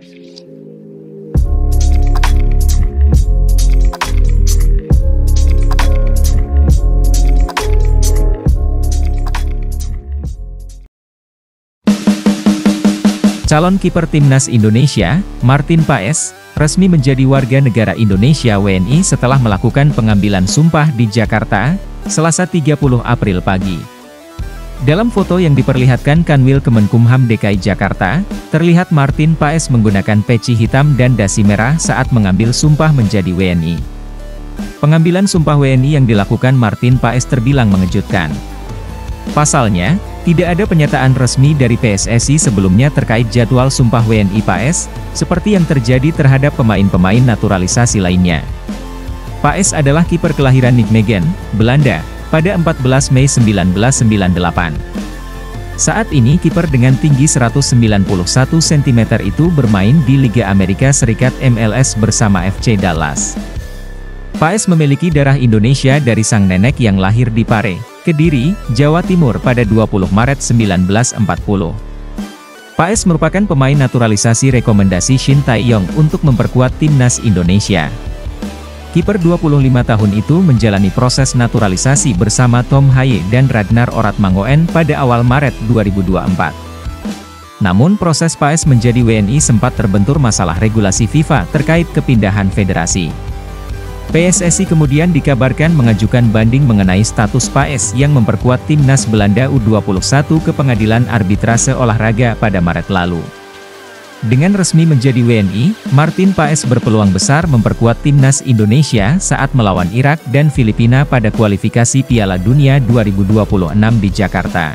Calon kiper Timnas Indonesia, Martin Paes, resmi menjadi warga negara Indonesia (WNI) setelah melakukan pengambilan sumpah di Jakarta, Selasa 30 April pagi. Dalam foto yang diperlihatkan Kanwil Kemenkumham DKI Jakarta, terlihat Martin Paes menggunakan peci hitam dan dasi merah saat mengambil sumpah menjadi WNI. Pengambilan sumpah WNI yang dilakukan Martin Paes terbilang mengejutkan. Pasalnya, tidak ada pernyataan resmi dari PSSI sebelumnya terkait jadwal sumpah WNI Paes, seperti yang terjadi terhadap pemain-pemain naturalisasi lainnya. Paes adalah kiper kelahiran Nijmegen, Belanda, pada 14 Mei 1998. Saat ini kiper dengan tinggi 191 cm itu bermain di Liga Amerika Serikat MLS bersama FC Dallas. Paes memiliki darah Indonesia dari sang nenek yang lahir di Pare, Kediri, Jawa Timur pada 20 Maret 1940. Paes merupakan pemain naturalisasi rekomendasi Shin Tae-yong untuk memperkuat Timnas Indonesia. Kiper 25 tahun itu menjalani proses naturalisasi bersama Tom Haye dan Ragnar Oratmangoen pada awal Maret 2024. Namun proses Paes menjadi WNI sempat terbentur masalah regulasi FIFA terkait kepindahan federasi. PSSI kemudian dikabarkan mengajukan banding mengenai status Paes yang memperkuat Timnas Belanda U21 ke Pengadilan Arbitrase Olahraga pada Maret lalu. Dengan resmi menjadi WNI, Martin Paes berpeluang besar memperkuat Timnas Indonesia saat melawan Irak dan Filipina pada kualifikasi Piala Dunia 2026 di Jakarta.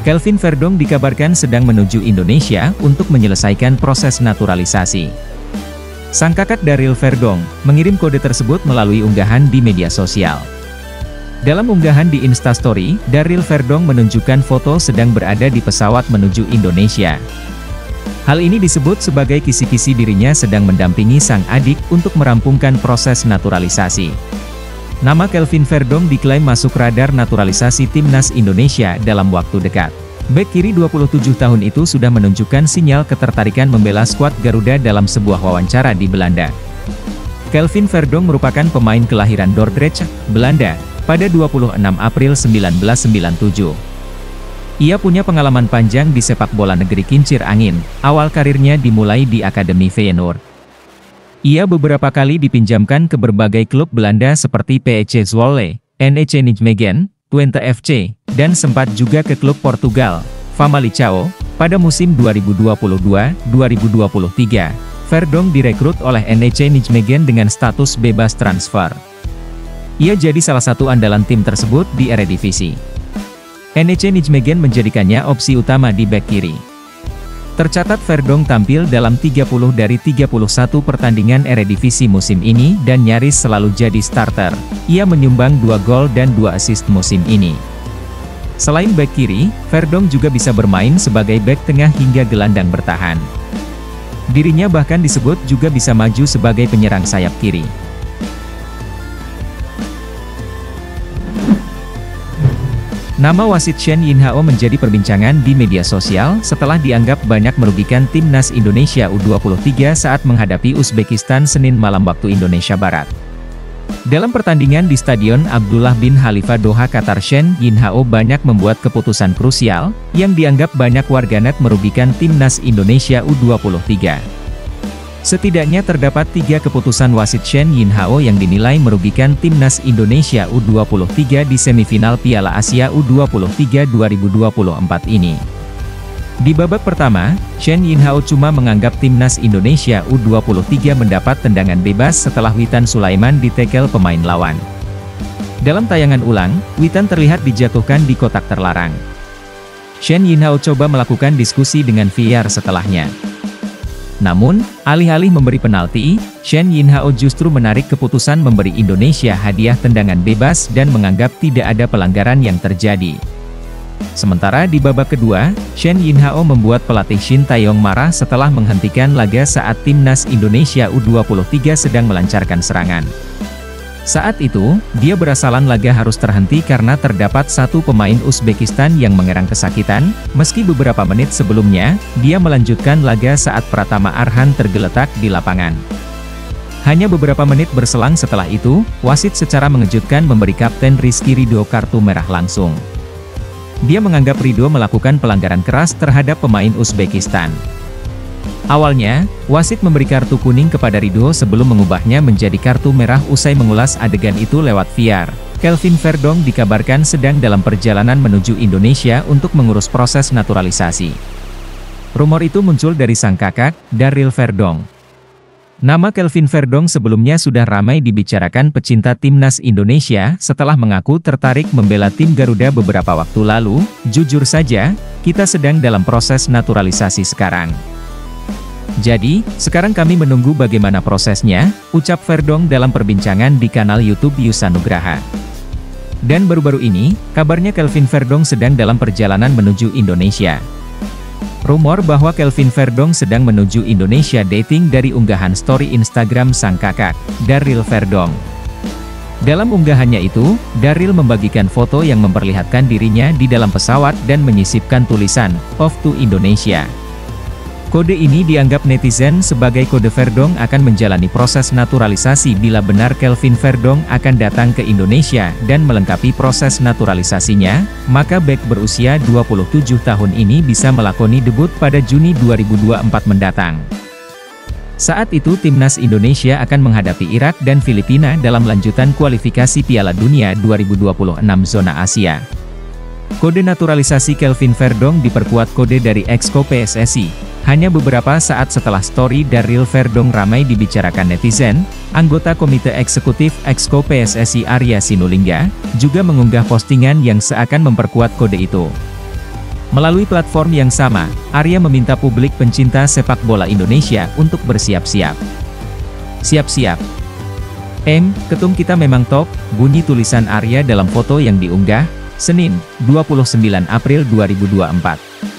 Kelvin Verdong dikabarkan sedang menuju Indonesia untuk menyelesaikan proses naturalisasi. Sang kakak Daryl Verdong mengirim kode tersebut melalui unggahan di media sosial. Dalam unggahan di Instastory, Daryl Verdong menunjukkan foto sedang berada di pesawat menuju Indonesia. Hal ini disebut sebagai kisi-kisi dirinya sedang mendampingi sang adik untuk merampungkan proses naturalisasi. Nama Kelvin Verdong diklaim masuk radar naturalisasi Timnas Indonesia dalam waktu dekat. Bek kiri 27 tahun itu sudah menunjukkan sinyal ketertarikan membela skuad Garuda dalam sebuah wawancara di Belanda. Kelvin Verdong merupakan pemain kelahiran Dordrecht, Belanda, pada 26 April 1997. Ia punya pengalaman panjang di sepak bola negeri kincir angin, awal karirnya dimulai di Akademi Feyenoord. Ia beberapa kali dipinjamkan ke berbagai klub Belanda seperti PEC Zwolle, NEC Nijmegen, Twente FC, dan sempat juga ke klub Portugal, Famalicão. Pada musim 2022-2023, Verdong direkrut oleh NEC Nijmegen dengan status bebas transfer. Ia jadi salah satu andalan tim tersebut di Eredivisie. NEC Nijmegen menjadikannya opsi utama di bek kiri. Tercatat Verdong tampil dalam 30 dari 31 pertandingan Eredivisie musim ini dan nyaris selalu jadi starter. Ia menyumbang 2 gol dan 2 assist musim ini. Selain bek kiri, Verdong juga bisa bermain sebagai bek tengah hingga gelandang bertahan. Dirinya bahkan disebut juga bisa maju sebagai penyerang sayap kiri. Nama wasit Shen Yinhao menjadi perbincangan di media sosial setelah dianggap banyak merugikan Timnas Indonesia U23 saat menghadapi Uzbekistan Senin malam waktu Indonesia Barat. Dalam pertandingan di Stadion Abdullah bin Khalifa Doha, Qatar, Shen Yinhao banyak membuat keputusan krusial, yang dianggap banyak warganet merugikan Timnas Indonesia U23. Setidaknya terdapat 3 keputusan wasit Shen Yinhao yang dinilai merugikan Timnas Indonesia U23 di semifinal Piala Asia U23 2024 ini. Di babak pertama, Shen Yinhao cuma menganggap Timnas Indonesia U23 mendapat tendangan bebas setelah Witan Sulaiman ditekel pemain lawan. Dalam tayangan ulang, Witan terlihat dijatuhkan di kotak terlarang. Shen Yinhao coba melakukan diskusi dengan VAR setelahnya. Namun, alih-alih memberi penalti, Shen Yinhao justru menarik keputusan memberi Indonesia hadiah tendangan bebas dan menganggap tidak ada pelanggaran yang terjadi. Sementara di babak kedua, Shen Yinhao membuat pelatih Shin Tae-yong marah setelah menghentikan laga saat Timnas Indonesia U23 sedang melancarkan serangan. Saat itu, dia berasalan laga harus terhenti karena terdapat satu pemain Uzbekistan yang mengerang kesakitan, meski beberapa menit sebelumnya, dia melanjutkan laga saat Pratama Arhan tergeletak di lapangan. Hanya beberapa menit berselang setelah itu, wasit secara mengejutkan memberi Kapten Rizky Ridho kartu merah langsung. Dia menganggap Ridho melakukan pelanggaran keras terhadap pemain Uzbekistan. Awalnya, wasit memberi kartu kuning kepada Ridho sebelum mengubahnya menjadi kartu merah usai mengulas adegan itu lewat VAR. Kelvin Verdonk dikabarkan sedang dalam perjalanan menuju Indonesia untuk mengurus proses naturalisasi. Rumor itu muncul dari sang kakak, Daryl Verdonk. Nama Kelvin Verdonk sebelumnya sudah ramai dibicarakan pecinta timnas Indonesia setelah mengaku tertarik membela tim Garuda beberapa waktu lalu. Jujur saja, kita sedang dalam proses naturalisasi sekarang. Jadi, sekarang kami menunggu bagaimana prosesnya, ucap Verdonk dalam perbincangan di kanal YouTube Yusa Nugraha. Dan baru-baru ini, kabarnya Kelvin Verdonk sedang dalam perjalanan menuju Indonesia. Rumor bahwa Kelvin Verdonk sedang menuju Indonesia dating dari unggahan story Instagram sang kakak, Daryl Verdonk. Dalam unggahannya itu, Daryl membagikan foto yang memperlihatkan dirinya di dalam pesawat dan menyisipkan tulisan, "Off to Indonesia". Kode ini dianggap netizen sebagai kode Verdonk akan menjalani proses naturalisasi bila benar Kelvin Verdonk akan datang ke Indonesia dan melengkapi proses naturalisasinya, maka bek berusia 27 tahun ini bisa melakoni debut pada Juni 2024 mendatang. Saat itu timnas Indonesia akan menghadapi Irak dan Filipina dalam lanjutan kualifikasi Piala Dunia 2026 zona Asia. Kode naturalisasi Kelvin Verdonk diperkuat kode dari Exco PSSI. Hanya beberapa saat setelah story Daryl Verdonk ramai dibicarakan netizen, anggota Komite Eksekutif Exco PSSI Arya Sinulinga, juga mengunggah postingan yang seakan memperkuat kode itu. Melalui platform yang sama, Arya meminta publik pencinta sepak bola Indonesia untuk bersiap-siap. Siap-siap. Ketum kita memang top, bunyi tulisan Arya dalam foto yang diunggah, Senin, 29 April 2024.